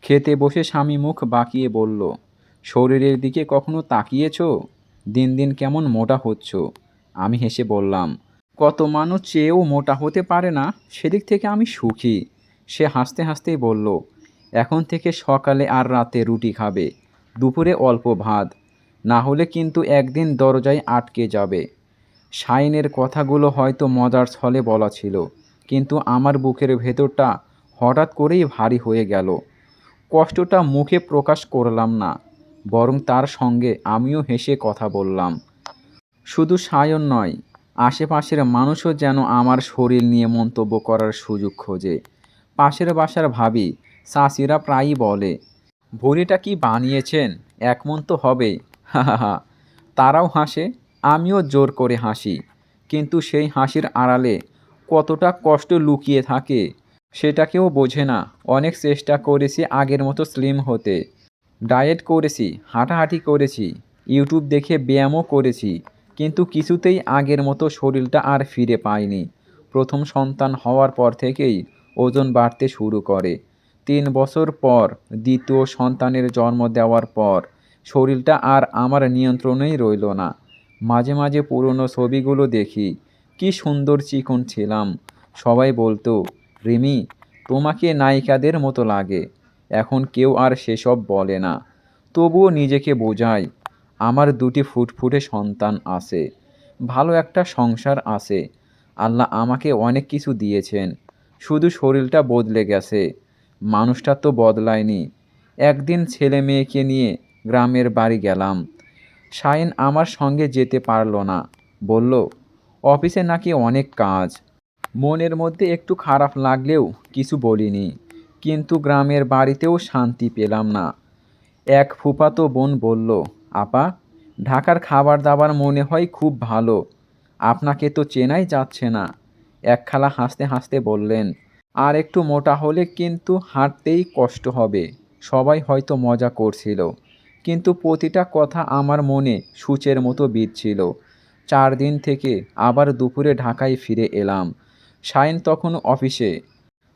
খেতে বসে স্বামী মুখ বাঁকিয়ে বলল, শরীরের দিকে কখনো তাকিয়েছ? দিন দিন কেমন মোটা হচ্ছ। আমি হেসে বললাম, কত মানুষ চেয়েও মোটা হতে পারে না, সেদিক থেকে আমি সুখী। সে হাসতে হাসতেই বলল, এখন থেকে সকালে আর রাতে রুটি খাবে, দুপুরে অল্প ভাত, না হলে কিন্তু একদিন দরজায় আটকে যাবে। শাইনের কথাগুলো হয়তো মজার ছলে বলা ছিল, কিন্তু আমার বুকের ভেতরটা হঠাৎ করেই ভারী হয়ে গেল। কষ্টটা মুখে প্রকাশ করলাম না, বরং তার সঙ্গে আমিও হেসে কথা বললাম। শুধু সায়ন নয়, আশেপাশের মানুষও যেন আমার শরীর নিয়ে মন্তব্য করার সুযোগ খোঁজে। পাশের বাসার ভাবি, চাচিরা প্রায়ই বলে, ভুঁড়িটা কি বানিয়েছেন, এক মন তো হবেই, হা হা হা। তারাও হাসে, আমিও জোর করে হাসি। কিন্তু সেই হাসির আড়ালে কতটা কষ্ট লুকিয়ে থাকে সেটা কেউ বোঝে না। অনেক চেষ্টা করেছি আগের মতো স্লিম হতে, ডায়েট করেছি, হাঁটাহাঁটি করেছি, ইউটিউব দেখে ব্যায়ামও করেছি, কিন্তু কিছুতেই আগের মতো শরীরটা আর ফিরে পাইনি। প্রথম সন্তান হওয়ার পর থেকেই ওজন বাড়তে শুরু করে। 3 বছর পর দ্বিতীয় সন্তানের জন্ম দেওয়ার পর শরীরটা আর আমার নিয়ন্ত্রণেই রইল না। মাঝে মাঝে পুরনো ছবিগুলো দেখি, কি সুন্দর চিকন ছিলাম। সবাই বলতো, রিমি, তোমাকে নায়িকাদের মতো লাগে। এখন কেউ আর সেসব বলে না। তবুও নিজেকে বোঝাই, আমার 2টি ফুটফুটে সন্তান আছে, ভালো একটা সংসার আছে। আল্লাহ আমাকে অনেক কিছু দিয়েছেন, শুধু শরীরটা বদলে গেছে, মানুষটা তো বদলায়নি। একদিন ছেলে মেয়েকে নিয়ে গ্রামের বাড়ি গেলাম। শাইন আমার সঙ্গে যেতে পারল না, বলল, অফিসে নাকি অনেক কাজ। মনের মধ্যে একটু খারাপ লাগলেও কিছু বলিনি। কিন্তু গ্রামের বাড়িতেও শান্তি পেলাম না। এক ফুফাতো বোন বলল, আপা, ঢাকার খাবার দাবার মনে হয় খুব ভালো, আপনাকে তো চেনাই যাচ্ছে না। এক খালা হাসতে হাসতে বললেন, আর একটু মোটা হলে কিন্তু হাঁটতেই কষ্ট হবে। সবাই হয়তো মজা করছিল, কিন্তু প্রতিটা কথা আমার মনে সূচের মতো বিঁধছিল। 4 দিন থেকে আবার দুপুরে ঢাকায় ফিরে এলাম। শাইন তখন অফিসে।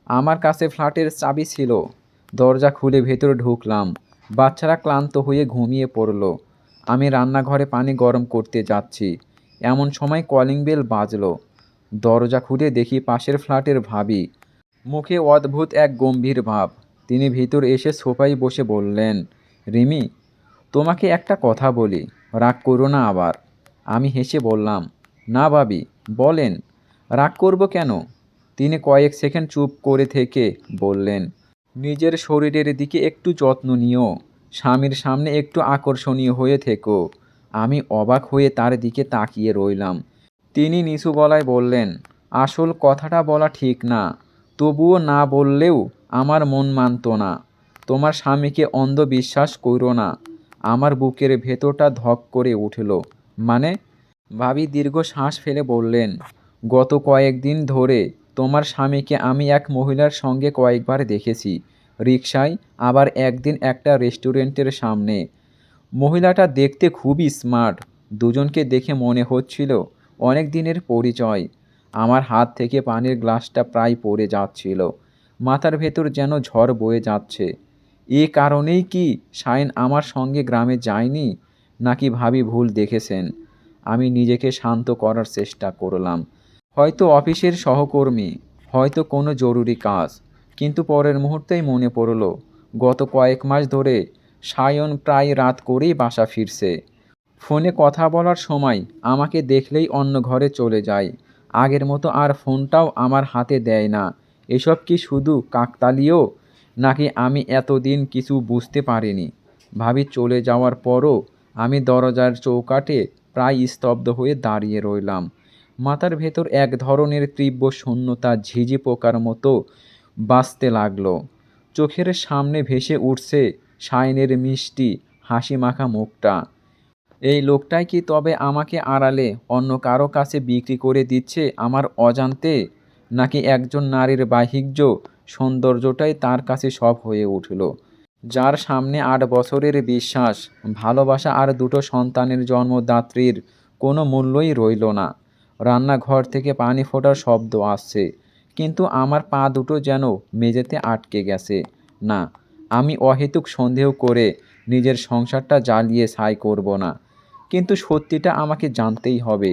আমার কাছে ফ্ল্যাটের চাবি ছিল। দরজা খুলে ভেতরে ঢুকলাম। বাচ্চারা ক্লান্ত হয়ে ঘুমিয়ে পড়ল। আমি রান্নাঘরে পানি গরম করতে যাচ্ছি, এমন সময় কলিং বেল বাজলো। দরজা খুলে দেখি পাশের ফ্ল্যাটের ভাবি। মুখে অদ্ভুত এক গম্ভীর ভাব। তিনি ভিতর এসে সোফায় বসে বললেন, রিমি, তোমাকে একটা কথা বলি, রাগ করো না আবার। আমি হেসে বললাম, না ভাবি, বলেন, রাগ করব কেন? তিনি কয়েক সেকেন্ড চুপ করে থেকে বললেন, নিজের শরীরের দিকে একটু যত্ন নিও, স্বামীর সামনে একটু আকর্ষণীয় হয়ে থেকো। আমি অবাক হয়ে তার দিকে তাকিয়ে রইলাম। তিনি নিচু গলায় বললেন, আসল কথাটা বলা ঠিক না, তবুও না বললেও আমার মন মানত না। তোমার স্বামীকে অন্ধ বিশ্বাস করো না। আমার বুকের ভেতরটা ধক করে উঠল। মানে? ভাবি দীর্ঘ শ্বাস ফেলে বললেন, গত কয়েকদিন ধরে তোমার স্বামীকে আমি এক মহিলার সঙ্গে কয়েকবার দেখেছি, রিকশায়, আবার একদিন একটা রেস্টুরেন্টের সামনে। মহিলাটা দেখতে খুবই স্মার্ট। দুজনকে দেখে মনে হচ্ছিল অনেক দিনের পরিচয়। আমার হাত থেকে পানির গ্লাসটা প্রায় পড়ে যাচ্ছিল। মাথার ভেতর যেন ঝড় বয়ে যাচ্ছে। এ কারণেই কি শাইন আমার সঙ্গে গ্রামে যায়নি, নাকি ভাবি ভুল দেখেছেন? আমি নিজেকে শান্ত করার চেষ্টা করলাম। হয়তো অফিসের সহকর্মী, হয়তো কোনো জরুরি কাজ। কিন্তু পরের মুহূর্তেই মনে পড়ল, গত কয়েক মাস ধরে সায়ন প্রায় রাত করেই বাসা ফিরছে। ফোনে কথা বলার সময় আমাকে দেখলেই অন্য ঘরে চলে যায়। আগের মতো আর ফোনটাও আমার হাতে দেয় না। এসব কি শুধু কাকতালীয়, নাকি আমি এতদিন কিছু বুঝতে পারিনি? ভাবি চলে যাওয়ার পরও আমি দরজার চৌকাঠে প্রায় স্তব্ধ হয়ে দাঁড়িয়ে রইলাম। মাথার ভেতর এক ধরনের তীব্র শূন্যতা ঝিঝি পোকার মতো বাজতে লাগলো। চোখের সামনে ভেসে উঠছে শাইনের মিষ্টি হাসি মাখা মুখটা। এই লোকটাই কি তবে আমাকে আড়ালে অন্য কারো কাছে বিক্রি করে দিচ্ছে আমার অজান্তে? নাকি একজন নারীর বাহ্যিক সৌন্দর্যটাই তার কাছে সব হয়ে উঠল, যার সামনে 8 বছরের বিশ্বাস, ভালোবাসা আর 2টো সন্তানের জন্মদাত্রীর কোনো মূল্যই রইল না? রান্নাঘর থেকে পানি ফোটার শব্দ আসছে, কিন্তু আমার পা দুটো যেন মেঝেতে আটকে গেছে। না, আমি অহেতুক সন্দেহ করে নিজের সংসারটা জ্বালিয়ে ছাই করব না, কিন্তু সত্যিটা আমাকে জানতেই হবে।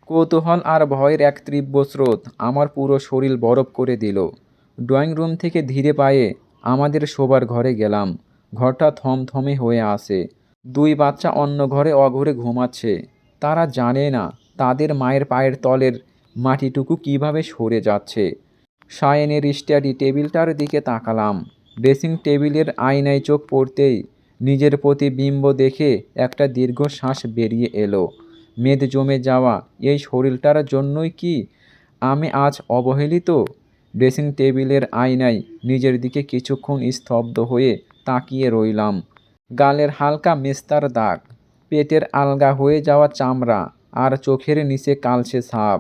কৌতূহল আর ভয়ের এক তীব্র স্রোত আমার পুরো শরীর বরফ করে দিল। ড্রয়িং রুম থেকে ধীরে পায়ে আমাদের শোবার ঘরে গেলাম। ঘরটা থমথমে হয়ে আছে। দুই বাচ্চা অন্য ঘরে অঘরে ঘুমাচ্ছে। তারা জানে না তাদের মায়ের পায়ের তলের মাটিটুকু কিভাবে সরে যাচ্ছে। সায়েনের স্টাডি টেবিলটার দিকে তাকালাম। ড্রেসিং টেবিলের আয়নায় চোখ পড়তেই নিজের প্রতিবিম্ব দেখে একটা দীর্ঘশ্বাস বেরিয়ে এলো। মেদ জমে যাওয়া এই শরীরটার জন্যই কি আমি আজ অবহেলিত? ড্রেসিং টেবিলের আয়নায় নিজের দিকে কিছুক্ষণ স্তব্ধ হয়ে তাকিয়ে রইলাম। গালের হালকা মেস্তার দাগ, পেটের আলগা হয়ে যাওয়া চামড়া, আর চোখের নিচে কালচে ছাপ।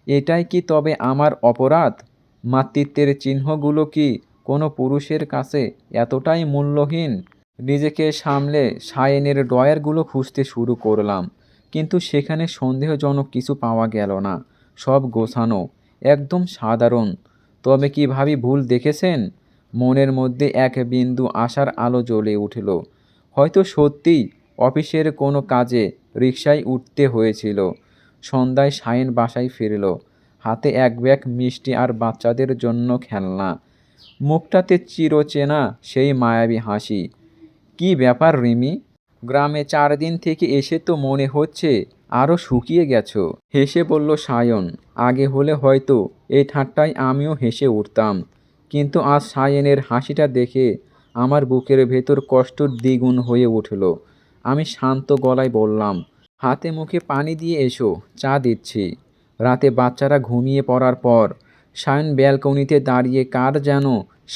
এটাই কি তবে আমার অপরাধ? মাতৃত্বের চিহ্নগুলো কি কোনো পুরুষের কাছে এতটাই মূল্যহীন? নিজেকে সামলে সায়েনের ড্রয়ারগুলো খুঁজতে শুরু করলাম, কিন্তু সেখানে সন্দেহজনক কিছু পাওয়া গেল না। সব গোছানো, একদম সাধারণ। তবে কি ভাবি ভুল দেখেছেন? মনের মধ্যে এক বিন্দু আশার আলো জ্বলে উঠল। হয়তো সত্যিই অফিসের কোনো কাজে রিকশায় উঠতে হয়েছিল। সন্ধ্যায় সায়েন বাসায় ফিরল, হাতে এক ব্যাগ মিষ্টি আর বাচ্চাদের জন্য খেলনা। মুখটাতে চিরচেনা সেই মায়াবী হাসি। কি ব্যাপার রিমি? গ্রামে 4 দিন থেকে এসে তো মনে হচ্ছে আরও শুকিয়ে গেছো, হেসে বলল সায়ন। আগে হলে হয়তো এই ঠাট্টায় আমিও হেসে উঠতাম, কিন্তু আজ সায়নের হাসিটা দেখে আমার বুকের ভেতর কষ্ট দ্বিগুণ হয়ে উঠল। আমি শান্ত গলায় বললাম, হাতে মুখে পানি দিয়ে এসো, চা দিচ্ছি। রাতে বাচ্চারা ঘুমিয়ে পড়ার পর সায়ন ব্যালকনিতে দাঁড়িয়ে কার যেন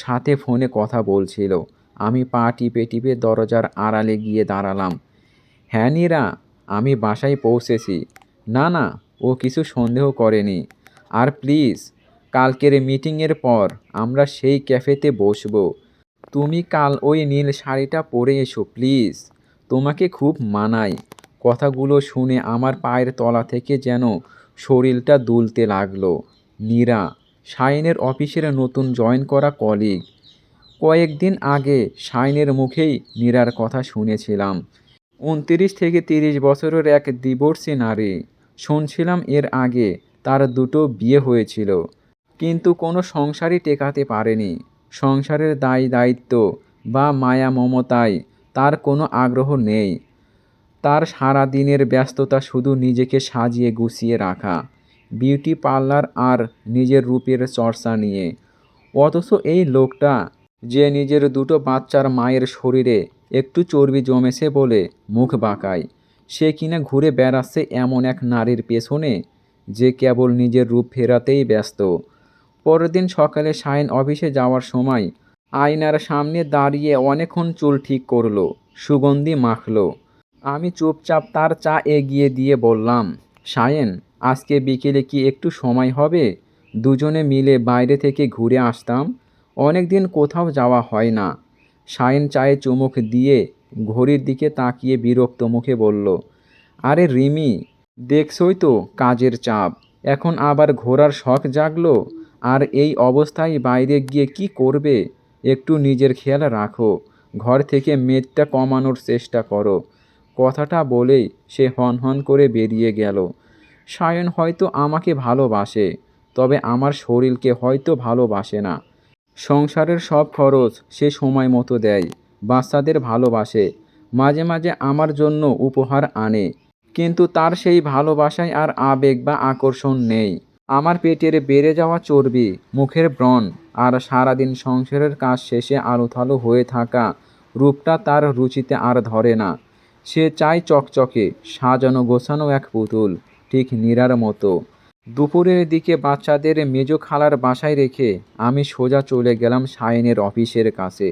সাথে ফোনে কথা বলছিল। আমি পা টিপে টিপে দরজার আড়ালে গিয়ে দাঁড়ালাম। হ্যাঁ নীরা, আমি বাসায় পৌঁছেছি। না না, ও কিছু সন্দেহ করেনি। আর প্লিজ, কালকের মিটিংয়ের পর আমরা সেই ক্যাফেতে বসবো। তুমি কাল ওই নীল শাড়িটা পরে এসো প্লিজ, তোমাকে খুব মানায়। কথাগুলো শুনে আমার পায়ের তলা থেকে যেন শরীরটা দুলতে লাগলো। নীরা, শাইনের অফিসের নতুন জয়েন করা কলিগ। কয়েকদিন আগে শাইনের মুখেই নীরার কথা শুনেছিলাম। 29 থেকে 30 বছরের এক ডিভোর্সি নারী। শুনছিলাম এর আগে তার 2টো বিয়ে হয়েছিল, কিন্তু কোনো সংসারই টেকাতে পারেনি। সংসারের দায় দায়িত্ব বা মায়া মমতায় তার কোনো আগ্রহ নেই। তার সারা দিনের ব্যস্ততা শুধু নিজেকে সাজিয়ে গুছিয়ে রাখা, বিউটি পার্লার আর নিজের রূপের চর্চা নিয়ে। অথচ এই লোকটা যে নিজের 2টো বাচ্চার মায়ের শরীরে একটু চর্বি জমেছে বলে মুখ বাঁকায়, সে কিনা ঘুরে বেড়াচ্ছে এমন এক নারীর পেছনে যে কেবল নিজের রূপ ফেরাতেই ব্যস্ত। পরের দিন সকালে সায়েন অফিসে যাওয়ার সময় আয়নার সামনে দাঁড়িয়ে অনেকক্ষণ চুল ঠিক করলো, সুগন্ধি মাখলো। আমি চুপচাপ তার চা এগিয়ে দিয়ে বললাম, সায়েন, আজকে বিকেলে কি একটু সময় হবে? দুজনে মিলে বাইরে থেকে ঘুরে আসতাম। অনেক দিন কোথাও যাওয়া হয় না। সায়েন চায়ে চুমুক দিয়ে ঘড়ির দিকে তাকিয়ে বিরক্ত মুখে বলল, আরে রিমি, দেখছই তো কাজের চাপ, এখন আবার ঘোরার শখ জাগলো। আর এই অবস্থায় বাইরে গিয়ে কি করবে? একটু নিজের খেয়াল রাখো, ঘর থেকে মেদটা কমানোর চেষ্টা করো। কথাটা বলেই সে হনহন করে বেরিয়ে গেল। সায়ন হয়তো আমাকে ভালোবাসে, তবে আমার শরীরকে হয়তো ভালোবাসে না। সংসারের সব খরচ সে সময় মতো দেয়, বাচ্চাদের ভালোবাসে, মাঝে মাঝে আমার জন্য উপহার আনে, কিন্তু তার সেই ভালোবাসায় আর আবেগ বা আকর্ষণ নেই। আমার পেটের বেড়ে যাওয়া চর্বি, মুখের ব্রণ আর সারাদিন সংসারের কাজ শেষে আলুথালু হয়ে থাকা রূপটা তার রুচিতে আর ধরে না। সে চায় চকচকে সাজানো গোছানো এক পুতুল, ঠিক নীরার মতো। দুপুরের দিকে বাচ্চাদের মেজ খালার বাসায় রেখে আমি সোজা চলে গেলাম সায়েনের অফিসের কাছে।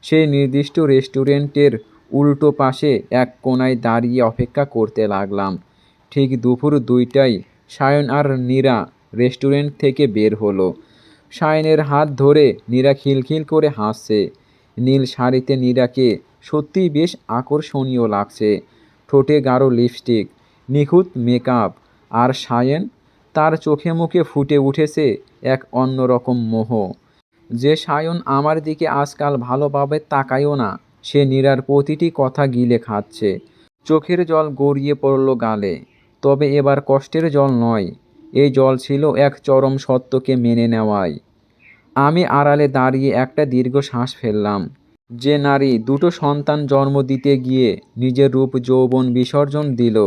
সেই নির্দিষ্ট রেস্টুরেন্টের উল্টো পাশে এক কোণায় দাঁড়িয়ে অপেক্ষা করতে লাগলাম। ঠিক দুপুর 2টায় সায়ন আর নীরা রেস্টুরেন্ট থেকে বের হলো। সায়নের হাত ধরে নীরা খিলখিল করে হাসছে। নীল শাড়িতে নীরাকে সত্যিই বেশ আকর্ষণীয় লাগছে। ঠোঁটে গাঢ় লিপস্টিক, নিখুঁত মেকআপ, আর সায়ন, তার চোখে মুখে ফুটে উঠেছে এক অন্যরকম মোহ। যে সায়ন আমার দিকে আজকাল ভালোভাবে তাকায়ও না, সে নীরার প্রতিটি কথা গিলে খাচ্ছে। চোখের জল গড়িয়ে পড়ল গালে। তবে এবার কষ্টের জল নয়, এই জল ছিল এক চরম সত্যকে মেনে নেওয়াই। আমি আড়ালে দাঁড়িয়ে একটা দীর্ঘ শ্বাস ফেললাম। যে নারী দুটো সন্তান জন্ম দিতে গিয়ে নিজের রূপ যৌবন বিসর্জন দিল,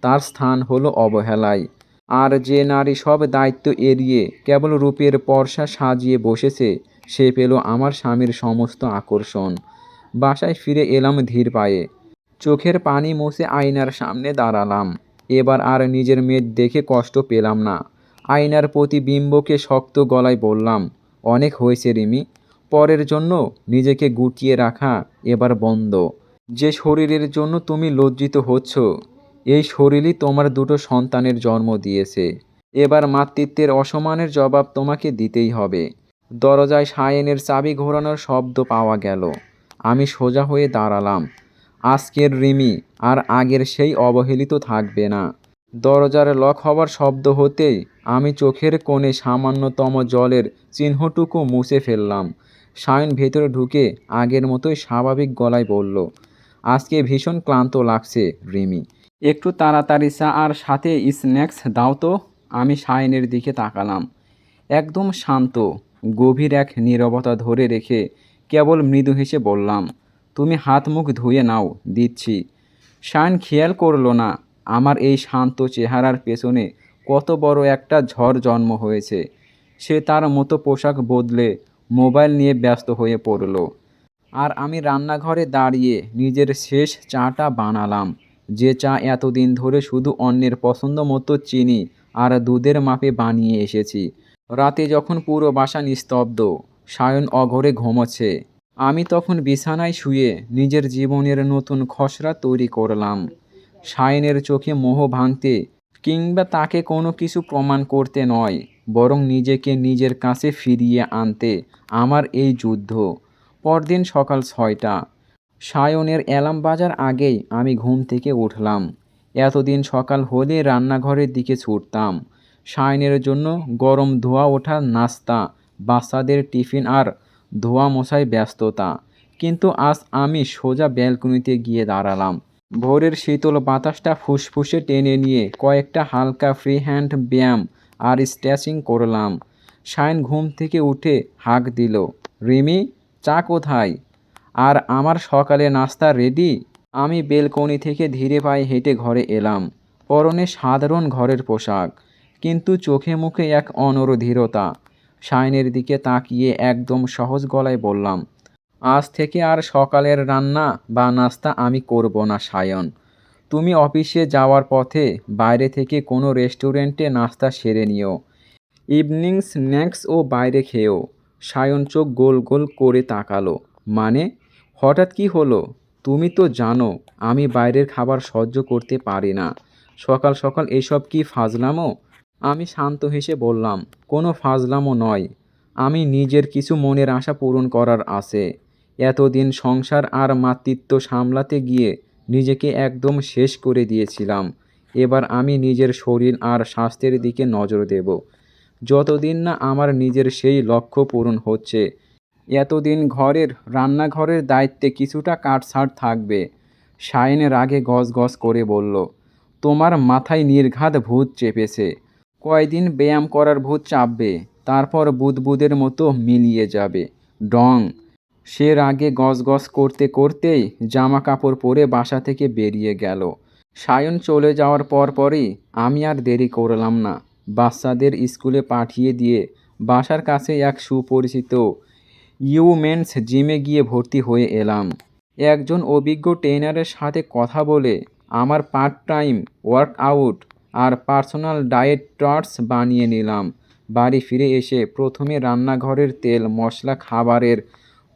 তার স্থান হলো অবহেলায়। আর যে নারী সব দায়িত্ব এড়িয়ে কেবল রূপের পরশা সাজিয়ে বসেছে, সে পেল আমার স্বামীর সমস্ত আকর্ষণ। বাসায় ফিরে এলাম ধীর পায়ে। চোখের পানি মুছে আয়নার সামনে দাঁড়ালাম। এবার আর নিজের মেয়ে দেখে কষ্ট পেলাম না। আয়নার প্রতিবিম্বকে শক্ত গলায় বললাম, অনেক হয়েছে রিমি। পরের জন্য নিজেকে গুটিয়ে রাখা এবার বন্ধ। যে শরীরের জন্য তুমি লজ্জিত হচ্ছ, এই শরীরই তোমার দুটো সন্তানের জন্ম দিয়েছে। এবার মাতৃত্বের অসম্মানের জবাব তোমাকে দিতেই হবে। দরজায় সায়েনের চাবি ঘোরানোর শব্দ পাওয়া গেল। আমি সোজা হয়ে দাঁড়ালাম। আজকের রিমি আর আগের সেই অবহেলিত থাকবে না। দরজার লক হবার শব্দ হতেই আমি চোখের কোণে সামান্যতম জলের চিহ্নটুকু মুছে ফেললাম। সায়ন ভেতরে ঢুকে আগের মতোই স্বাভাবিক গলায় বলল, আজকে ভীষণ ক্লান্ত লাগছে রিমি। একটু তাড়াতাড়ি চা আর সাথে স্ন্যাক্স দাও তো। আমি সায়নের দিকে তাকালাম। একদম শান্ত, গভীর এক নীরবতা ধরে রেখে কেবল মৃদু হেসে বললাম, তুমি হাত মুখ ধুয়ে নাও, দিচ্ছি। সায়ন খেয়াল করলো না আমার এই শান্ত চেহারার পেছনে কত বড় একটা ঝড় জন্ম হয়েছে। সে তার মতো পোশাক বদলে মোবাইল নিয়ে ব্যস্ত হয়ে পড়ল। আর আমি রান্নাঘরে দাঁড়িয়ে নিজের শেষ চাটা বানালাম। যে চা এতদিন ধরে শুধু অন্যের পছন্দ মতো চিনি আর দুধের মাপে বানিয়ে এসেছি। রাতে যখন পুরো বাসা নিস্তব্ধ, সায়ন অঘরে ঘুমোচ্ছে, আমি তখন বিছানায় শুয়ে নিজের জীবনের নতুন খসড়া তৈরি করলাম। সায়নের চোখে মোহ ভাঙতে কিংবা তাকে কোনো কিছু প্রমাণ করতে নয়, বরং নিজেকে নিজের কাছে ফিরিয়ে আনতে আমার এই যুদ্ধ। পরদিন সকাল 6টা। সায়নের অ্যালার্ম বাজার আগেই আমি ঘুম থেকে উঠলাম। এতদিন সকাল হলে রান্নাঘরের দিকে ছুটতাম। সায়নের জন্য গরম ধোয়া ওঠা নাস্তা, বাচ্চাদের টিফিন আর ধোয়া মোছায় ব্যস্ততা। কিন্তু আজ আমি সোজা ব্যালকনিতে গিয়ে দাঁড়ালাম। ভোরের শীতল বাতাসটা ফুসফুসে টেনে নিয়ে কয়েকটা হালকা ফ্রি হ্যান্ড ব্যায়াম আর স্ট্রেচিং করলাম। সায়ন ঘুম থেকে উঠে হাঁক দিল, রিমি, চা কোথায়? আর আমার সকালে নাস্তা রেডি? আমি বেলকনি থেকে ধীরে পায়ে হেঁটে ঘরে এলাম। পরনে সাধারণ ঘরের পোশাক, কিন্তু চোখে মুখে এক অনড়। সায়নের দিকে তাকিয়ে একদম সহজ গলায় বললাম, আজ থেকে আর সকালের রান্না বা নাস্তা আমি করব না সায়ন। তুমি অফিসে যাওয়ার পথে বাইরে থেকে কোনো রেস্টুরেন্টে নাস্তা সেরে নিও। ইভিনিং স্ন্যাক্সও বাইরে খেয়েও। সায়ন চোখ গোল গোল করে তাকালো। মানে, হঠাৎ কি হলো? তুমি তো জানো আমি বাইরের খাবার সহ্য করতে পারি না। সকাল সকাল এসব কি ফাজলামো? আমি শান্ত হেসে বললাম, কোনো ফাজলামো নয়। আমি নিজের কিছু মনের আশা পূরণ করার আছে। এতদিন সংসার আর মাতৃত্ব সামলাতে গিয়ে নিজেকে একদম শেষ করে দিয়েছিলাম। এবার আমি নিজের শরীর আর স্বাস্থ্যের দিকে নজর দেব। যতদিন না আমার নিজের সেই লক্ষ্য পূরণ হচ্ছে, এতদিন রান্নাঘরের দায়িত্বে কিছুটা কাটছাঁট থাকবে। সায়ন রাগে গজগজ করে বলল, তোমার মাথায় নির্ঘাত ভূত চেপেছে। কয়দিন ব্যায়াম করার ভূত চাপবে, তারপর বুদবুদের মতো মিলিয়ে যাবে। ডং। সে রাগে গজগজ করতে করতেই জামা কাপড় পরে বাসা থেকে বেরিয়ে গেল। সায়ন চলে যাওয়ার পরই আমি আর দেরি করলাম না। বাচ্চাদের স্কুলে পাঠিয়ে দিয়ে বাসার কাছে এক সুপরিচিত ইউমেন্স জিমে গিয়ে ভর্তি হয়ে এলাম। একজন অভিজ্ঞ ট্রেনারের সাথে কথা বলে আমার পার্ট টাইম ওয়ার্কআউট আর পার্সোনাল ডায়েট চার্টস বানিয়ে নিলাম। বাড়ি ফিরে এসে প্রথমে রান্নাঘরের তেল মশলা খাবারের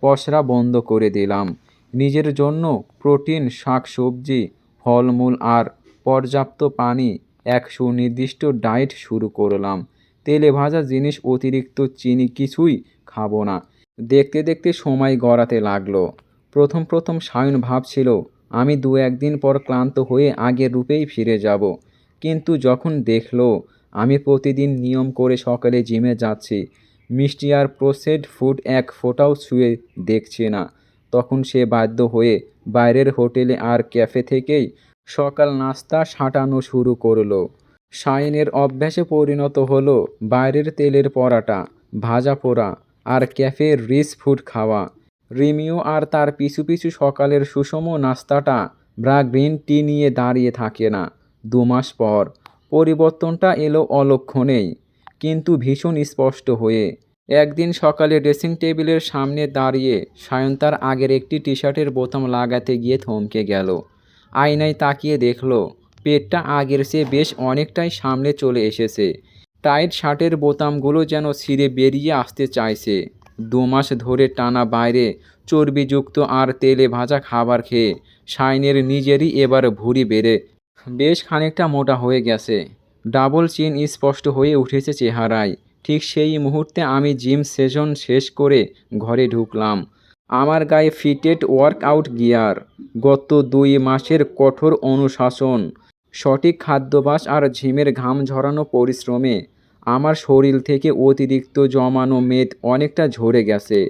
পসরা বন্ধ করে দিলাম। নিজের জন্য প্রোটিন, শাকসবজি, ফলমূল আর পর্যাপ্ত পানি, এক সুনির্দিষ্ট ডায়েট শুরু করলাম। তেলে ভাজা জিনিস, অতিরিক্ত চিনি কিছুই খাবো না। দেখতে দেখতে সময় গড়াতে লাগলো। প্রথম সায়ন ভাবছিল আমি 2-1 দিন পর ক্লান্ত হয়ে আগের রূপেই ফিরে যাব। কিন্তু যখন দেখলো আমি প্রতিদিন নিয়ম করে সকালে জিমে যাচ্ছি, মিষ্টি আর প্রসেসড ফুড এক ফোঁটাও ছুঁয়ে দেখছে না। তখন সে বাধ্য হয়ে বাইরের হোটেলে আর ক্যাফে থেকেই সকাল নাস্তা সাঁটানো শুরু করলো। শাইনের অভ্যাসে পরিণত হলো বাইরের তেলের পরাটা, ভাজা পোড়া আর ক্যাফের রিচ ফুড খাওয়া। রিমিও আর তার পিছু পিছু সকালের সুষম নাস্তাটা বা গ্রিন টি নিয়ে দাঁড়িয়ে থাকে না। 2 মাস পর পরিবর্তনটা এলো অলক্ষণেই, কিন্তু ভীষণ স্পষ্ট হয়ে। একদিন সকালে ড্রেসিং টেবিলের সামনে দাঁড়িয়ে সায়ন তার আগের একটি টি শার্টের বোতাম লাগাতে গিয়ে থমকে গেল। আয়নায় তাকিয়ে দেখল পেটটা আগের চেয়ে বেশ অনেকটাই সামনে চলে এসেছে। টাইট শার্টের বোতামগুলো যেন ছিঁড়ে বেরিয়ে আসতে চাইছে। 2 মাস ধরে টানা বাইরে চর্বিযুক্ত আর তেলে ভাজা খাবার খেয়ে শাইনের নিজেরই এবার ভুঁড়ি বেড়ে বেশ খানিকটা মোটা হয়ে গেছে। ডাবল চিন স্পষ্ট হয়ে উঠেছে চেহারায়। ঠিক সেই মুহূর্তে আমি জিম সেশন শেষ করে ঘরে ঢুকলাম। আমার গায়ে ফিটেড ওয়ার্কআউট গিয়ার। গত 2 মাসের কঠোর অনুশাসন, সঠিক খাদ্যাভ্যাস আর ঝিমের ঘাম ঝরানো পরিশ্রমে আমার শরীর থেকে অতিরিক্ত জমানো মেদ অনেকটা ঝরে গেছে।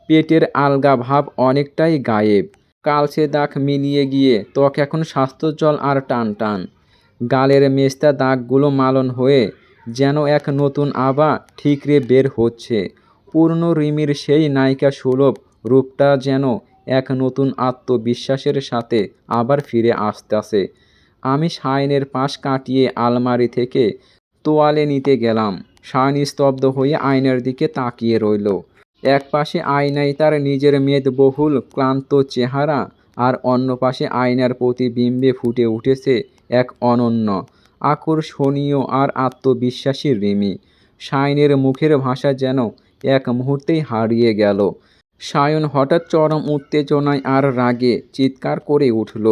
পেটের আলগা ভাব অনেকটাই গায়েব। কালচে দাগ মিলিয়ে গিয়ে ত্বক এখন স্বাস্থ্যোজ্জ্বল আর টান টান। গালের মেস্তা দাগগুলো মালন হয়ে যেন এক নতুন আভা ঠিকরে বের হচ্ছে। পূর্ণ রিমির সেই নায়িকা সুলভ রূপটা যেন এক নতুন আত্মবিশ্বাসের সাথে আবার ফিরে আসতেছে। আমি শায়নের পাশ কাটিয়ে আলমারি থেকে তোয়ালে নিতে গেলাম। শায়ন স্তব্ধ হয়ে আয়নার দিকে তাকিয়ে রইল। এক পাশে আয়নায় তার নিজের মেদবহুল ক্লান্ত চেহারা, আর অন্য পাশে আয়নার প্রতিবিম্বে ফুটে উঠেছে এক অনন্য, আকর্ষণীয় আর আত্মবিশ্বাসী রিমি। শায়নের মুখের ভাষা যেন এক মুহূর্তেই হারিয়ে গেল। শায়ন হঠাৎ চরম উত্তেজনায় আর রাগে চিৎকার করে উঠল,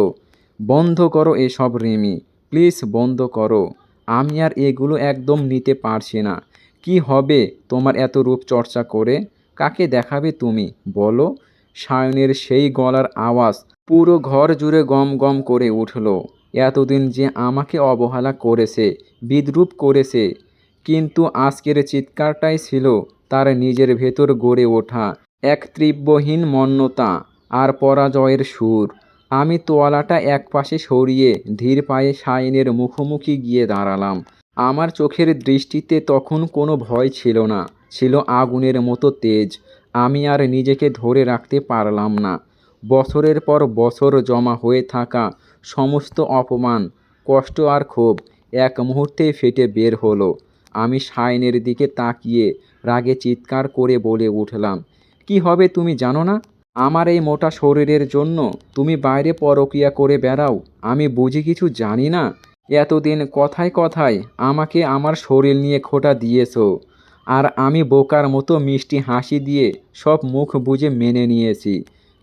বন্ধ করো এসব রিমি, প্লিজ বন্ধ করো। আমি আর এগুলো একদম নিতে পারছি না। কি হবে তোমার এত রূপচর্চা করে? কাকে দেখাবে তুমি বলো? শায়নের সেই গলার আওয়াজ পুরো ঘর জুড়ে গম গম করে উঠল। এতদিন যে আমাকে অবহেলা করেছে, বিদ্রূপ করেছে, কিন্তু আজকের চিৎকারটাই ছিল তার নিজের ভেতর গড়ে ওঠা এক তীব্রহীন মন্যতা আর পরাজয়ের সুর। আমি তোয়ালাটা একপাশে সরিয়ে ধীর পায়ে শায়নের মুখোমুখি গিয়ে দাঁড়ালাম। আমার চোখের দৃষ্টিতে তখন কোনো ভয় ছিল না, ছিল আগুনের মতো তেজ। আমি আর নিজেকে ধরে রাখতে পারলাম না। বছরের পর বছর জমা হয়ে থাকা সমস্ত অপমান, কষ্ট আর ক্ষোভ এক মুহূর্তেই ফেটে বের হলো। আমি শায়নের দিকে তাকিয়ে রাগে চিৎকার করে বলে উঠলাম, কি হবে তুমি জানো না? আমার এই মোটা শরীরের জন্য তুমি বাইরে পরকীয়া করে বেড়াও? আমি বুঝি কিছু জানি না? এতদিন কথায় কথায় আমাকে আমার শরীর নিয়ে খোঁটা দিয়েছো, আর আমি বোকার মতো মিষ্টি হাসি দিয়ে সব মুখ বুজে মেনে নিয়েছি।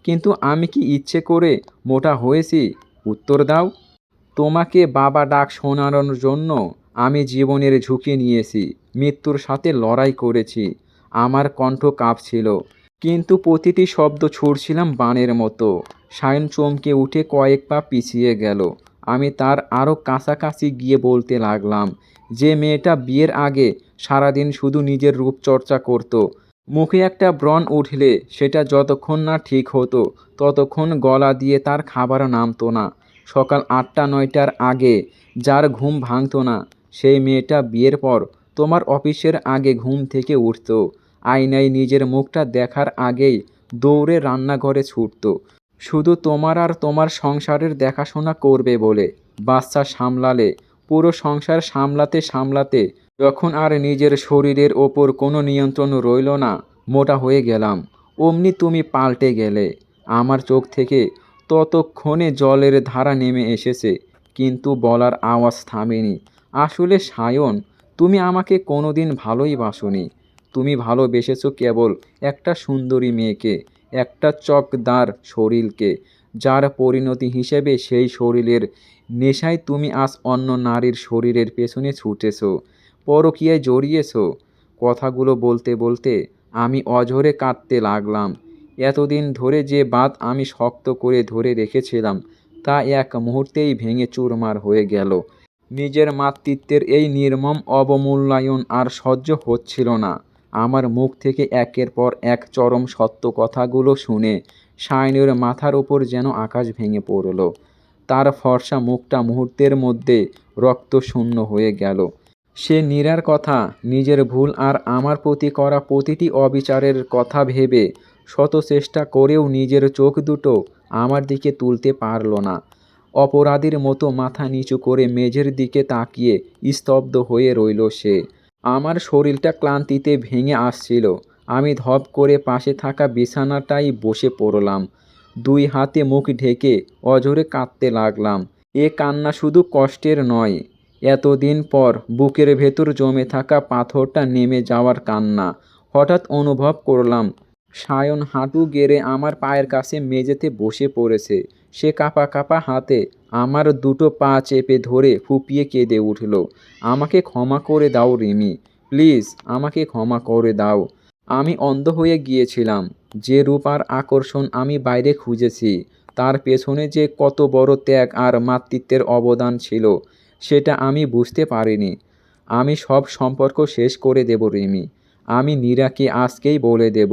কিন্তু আমি কি ইচ্ছে করে মোটা হয়েছি? উত্তর দাও। তোমাকে বাবা ডাক শোনানোর জন্য আমি জীবনের ঝুঁকি নিয়েছি, মৃত্যুর সাথে লড়াই করেছি। আমার কণ্ঠ কাঁপছিল, কিন্তু প্রতিটি শব্দ ছুড়ছিলাম বাণের মতো। শায়ন চমকে উঠে কয়েক পা পিছিয়ে গেল। আমি তার আরও কাছাকাছি গিয়ে বলতে লাগলাম, যে মেয়েটা বিয়ের আগে সারাদিন শুধু নিজের রূপচর্চা করত, মুখে একটা ব্রণ উঠলে সেটা যতক্ষণ না ঠিক হতো ততক্ষণ গলা দিয়ে তার খাবার নামতো না, সকাল 8টা-9টার আগে যার ঘুম ভাঙতো না, সেই মেয়েটা বিয়ের পর তোমার অফিসের আগে ঘুম থেকে উঠত, আয়নায় নিজের মুখটা দেখার আগেই দৌড়ে রান্নাঘরে ছুটত, শুধু তোমার আর তোমার সংসারের দেখাশোনা করবে বলে। বাচ্চা সামলালে, পুরো সংসার সামলাতে সামলাতে যখন আর নিজের শরীরের ওপর কোনো নিয়ন্ত্রণ রইল না, মোটা হয়ে গেলাম, অমনি তুমি পাল্টে গেলে। আমার চোখ থেকে ততক্ষণে জলের ধারা নেমে এসেছে, কিন্তু বলার আওয়াজ থামেনি। আসলে সায়ন, তুমি আমাকে কোনোদিন ভালোই বাসোনি। তুমি ভালোবেসেছো কেবল একটা সুন্দরী মেয়েকে, একটা চকদার শরীরকে, যার পরিণতি হিসেবে সেই শরীরের নেশায় তুমি আজ অন্য নারীর শরীরের পেছনে ছুটেছো, পরকীয়ায় জড়িয়েছো। কথাগুলো বলতে বলতে আমি অঝরে কাঁদতে লাগলাম। এতদিন ধরে যে বাঁধ আমি শক্ত করে ধরে রেখেছিলাম তা এক মুহূর্তেই ভেঙে চুরমার হয়ে গেল। নিজের মাতৃত্বের এই নির্মম অবমূল্যায়ন আর সহ্য হচ্ছিল না। আমার মুখ থেকে একের পর এক চরম সত্য কথাগুলো শুনে সায়নের মাথার ওপর যেন আকাশ ভেঙে পড়ল। তার ফর্সা মুখটা মুহূর্তের মধ্যে রক্তশূন্য হয়ে গেল। সে নীরার কথা, নিজের ভুল আর আমার প্রতি করা প্রতিটি অবিচারের কথা ভেবে শত চেষ্টা করেও নিজের চোখ দুটো আমার দিকে তুলতে পারল না। অপরাধীর মতো মাথা নিচু করে মেঝের দিকে তাকিয়ে স্তব্ধ হয়ে রইল সে। আমার শরীরটা ক্লান্তিতে ভেঙে আসছিল। আমি ধপ করে পাশে থাকা বিছানাটায় বসে পড়লাম। দুই হাতে মুখ ঢেকে অঝোরে কাঁদতে লাগলাম। এ কান্না শুধু কষ্টের নয়, এতদিন পর বুকের ভেতর জমে থাকা পাথরটা নেমে যাওয়ার কান্না। হঠাৎ অনুভব করলাম সায়ন হাঁটু গেড়ে আমার পায়ের কাছে মেঝেতে বসে পড়েছে। সে কাঁপা কাঁপা হাতে আমার দুটো পা চেপে ধরে ফুঁপিয়ে কেঁদে উঠল। আমাকে ক্ষমা করে দাও রিমি, প্লিজ আমাকে ক্ষমা করে দাও। আমি অন্ধ হয়ে গিয়েছিলাম। যে রূপ আর আকর্ষণ আমি বাইরে খুঁজেছি, তার পেছনে যে কত বড় ত্যাগ আর মাতৃত্বের অবদান ছিল সেটা আমি বুঝতে পারিনি। আমি সব সম্পর্ক শেষ করে দেব রিমি। আমি নীরাকে আজকেই বলে দেব,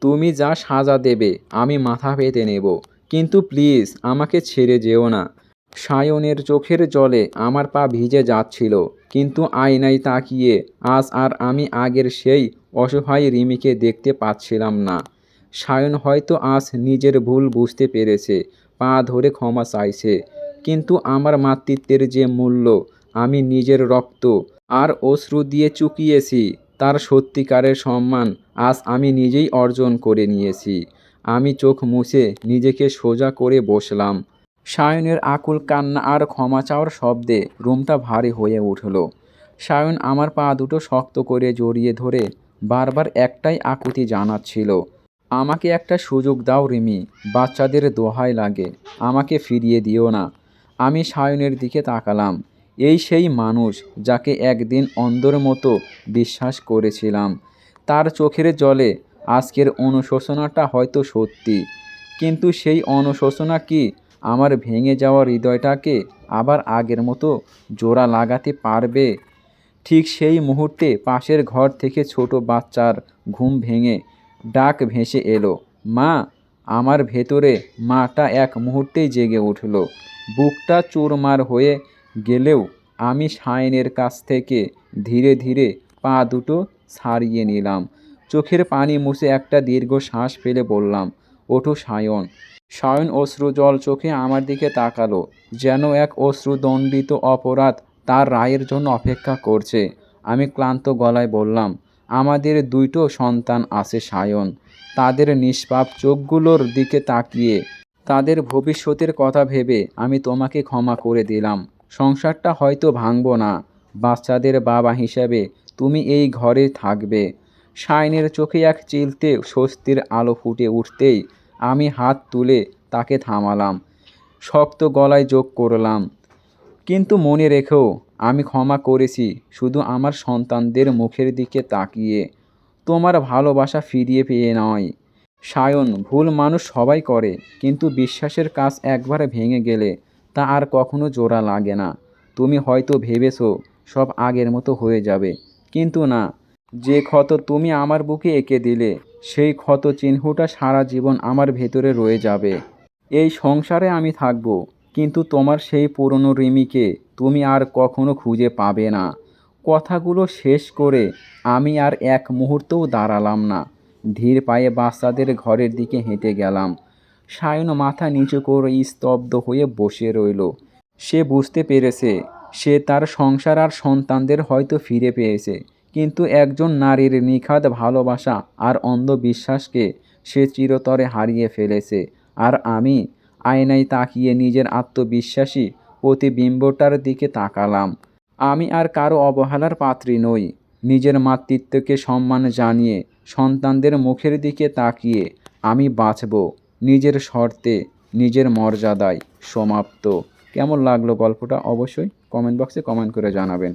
তুমি যা সাজা দেবে আমি মাথা পেতে নেব, কিন্তু প্লিজ আমাকে ছেড়ে যেও না। সায়নের চোখের জলে আমার পা ভিজে যাচ্ছিল, কিন্তু আয়নায় তাকিয়ে আজ আর আমি আগের সেই অসহায় রিমিকে দেখতে পাচ্ছিলাম না। সায়ন হয়তো আজ নিজের ভুল বুঝতে পেরেছে, পা ধরে ক্ষমা চাইছে, কিন্তু আমার মাতৃত্বের যে মূল্য আমি নিজের রক্ত আর অশ্রু দিয়ে চুকিয়েছি, তার সত্যিকারের সম্মান আজ আমি নিজেই অর্জন করে নিয়েছি। আমি চোখ মুছে নিজেকে সোজা করে বসলাম। সায়নের আকুল কান্না আর ক্ষমা চাওয়ার শব্দে রুমটা ভারী হয়ে উঠল। সায়ন আমার পা দুটো শক্ত করে জড়িয়ে ধরে বারবার একটাই আকুতি জানাচ্ছিল, আমাকে একটা সুযোগ দাও রিমি, বাচ্চাদের দোহাই লাগে, আমাকে ফিরিয়ে দিও না। আমি সায়নের দিকে তাকালাম। এই সেই মানুষ যাকে একদিন অন্ধের মতো বিশ্বাস করেছিলাম। তার চোখের জলে আজকের অনুশোচনাটা হয়তো সত্যি, কিন্তু সেই অনুশোচনা কি আমার ভেঙে যাওয়া হৃদয়টাকে আবার আগের মতো জোড়া লাগাতে পারবে? ঠিক সেই মুহূর্তে পাশের ঘর থেকে ছোট বাচ্চার ঘুম ভেঙে ডাক ভেসে এলো, মা। আমার ভেতরে মাটা এক মুহূর্তেই জেগে উঠল। বুকটা চুরমার হয়ে গেলেও আমি সায়নের কাছ থেকে ধীরে ধীরে পা দুটো ছাড়িয়ে নিলাম। চোখের পানি মুছে একটা দীর্ঘ শ্বাস ফেলে বললাম, ওঠো সায়ন। সায়ন অশ্রুজল চোখে আমার দিকে তাকালো, যেন এক অশ্রুদণ্ডিত অপরাধ তার রায়ের জন্য অপেক্ষা করছে। আমি ক্লান্ত গলায় বললাম, আমাদের দুটো সন্তান আছে সায়ন। তাদের নিষ্পাপ চোখগুলোর দিকে তাকিয়ে তাদের ভবিষ্যতের কথা ভেবে আমি তোমাকে ক্ষমা করে দিলাম। সংসারটা হয়তো ভাঙব না, বাচ্চাদের বাবা হিসেবে তুমি এই ঘরে থাকবে। সায়নের চোখে এক চিলতে স্বস্তির আলো ফুটে উঠতেই আমি হাত তুলে তাকে থামালাম। শক্ত গলায় যোগ করলাম, কিন্তু মনে রেখো, আমি ক্ষমা করেছি শুধু আমার সন্তানদের মুখের দিকে তাকিয়ে, তোমার ভালোবাসা ফিরিয়ে পেয়ে নয়। সায়ন, ভুল মানুষ সবাই করে, কিন্তু বিশ্বাসের কাজ একবার ভেঙে গেলে তা আর কখনো জোড়া লাগে না। তুমি হয়তো ভেবেছো সব আগের মতো হয়ে যাবে, কিন্তু না। যে ক্ষত তুমি আমার বুকে এঁকে দিলে, সেই ক্ষত চিহ্নটা সারা জীবন আমার ভেতরে রয়ে যাবে। এই সংসারে আমি থাকবো, কিন্তু তোমার সেই পুরনো রিমিকে তুমি আর কখনো খুঁজে পাবে না। কথাগুলো শেষ করে আমি আর এক মুহূর্তও দাঁড়ালাম না। ধীর পায়ে বাচ্চাদের ঘরের দিকে হেঁটে গেলাম। সায়ন মাথা নিচু করে স্তব্ধ হয়ে বসে রইল। সে বুঝতে পেরেছে সে তার সংসার আর সন্তানদের হয়তো ফিরে পেয়েছে, কিন্তু একজন নারীর নিখাদ ভালোবাসা আর অন্ধবিশ্বাসকে সে চিরতরে হারিয়ে ফেলেছে। আর আমি আয়নায় তাকিয়ে নিজের আত্মবিশ্বাসী প্রতিবিম্বটার দিকে তাকালাম। আমি আর কারো অবহেলার পাত্রী নই। নিজের মাতৃত্বকে সম্মান জানিয়ে সন্তানদের মুখের দিকে তাকিয়ে আমি বাঁচব নিজের শর্তে, নিজের মর্যাদায়। সমাপ্ত। কেমন লাগলো গল্পটা অবশ্যই কমেন্ট বক্সে কমেন্ট করে জানাবেন।